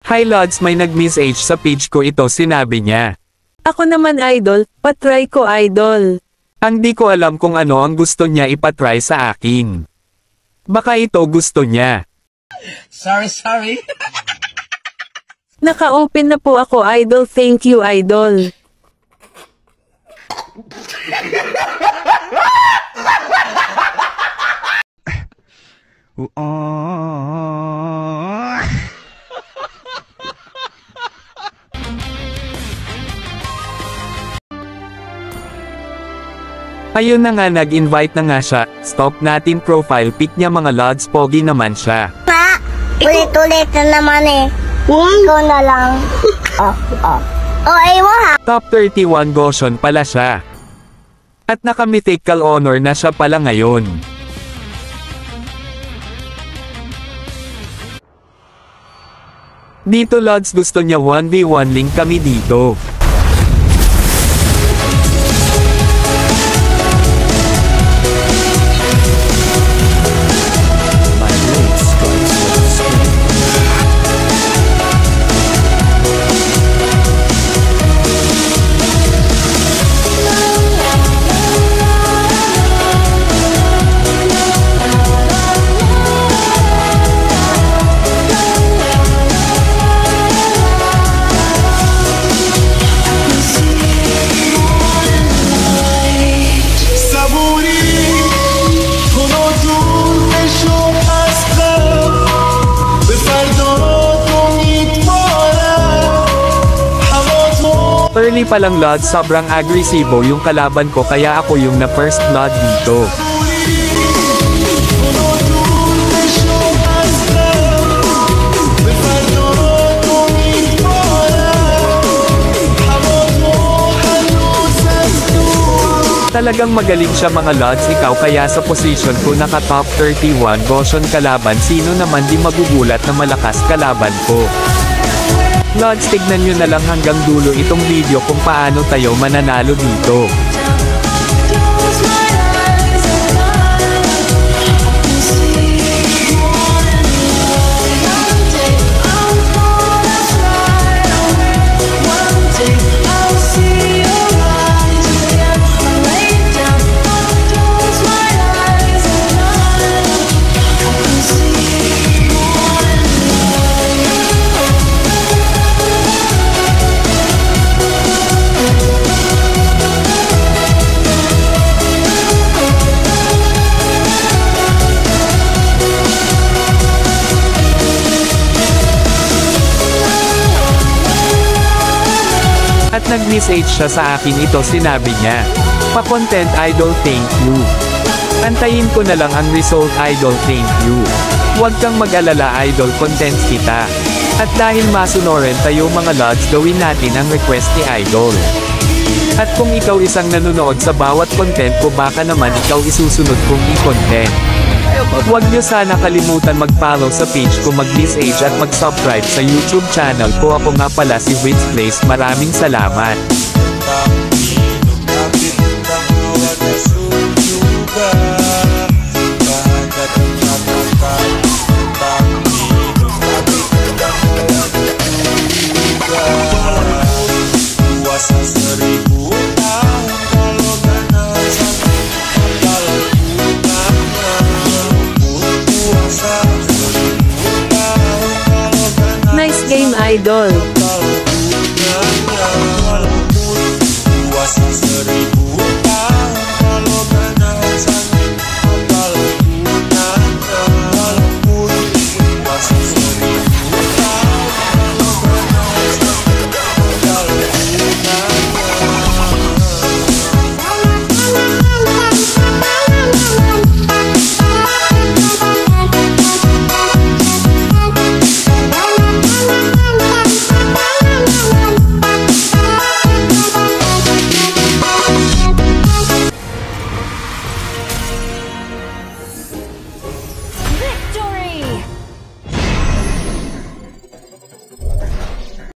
Hi Lods, may nag-message sa page ko ito, sinabi niya. Ako naman idol, patry ko idol. Ang di ko alam kung ano ang gusto niya ipatry sa akin. Baka ito gusto niya. Sorry. Naka-open na po ako idol, thank you idol. Ayun na nga, nag-invite na nga siya. Stop natin profile pic niya mga Lods, pogi naman siya. Ma, ulit-ulit na naman eh. Ikaw na lang. Ewa ha. Top 31 Goshen pala siya. At naka-mythical honor na siya pala ngayon. Dito Lods, gusto niya 1v1 link kami dito. Early pa lang Lods, sobrang agresibo yung kalaban ko kaya ako yung na first blood dito. Talagang magaling siya mga Lods, ikaw kaya sa position ko naka top 31 Goshen kalaban, sino naman di magugulat na malakas kalaban ko. Lods, tignan nyo na lang hanggang dulo itong video kung paano tayo mananalo dito. At nag-message siya sa akin ito, sinabi niya. Pa-content idol, thank you. Antayin ko na lang ang result idol, thank you. Huwag kang mag-alala idol, content kita. At dahil masunoren tayo mga Lods, gawin natin ang request ni idol. At kung ikaw isang nanonood sa bawat content ko, baka naman ikaw isusunod kong i-content. Huwag niyo sana kalimutan mag-follow sa page ko, mag-message at mag-subscribe sa YouTube channel ko. Ako nga pala si Witz Place. Maraming salamat. Nice game idol.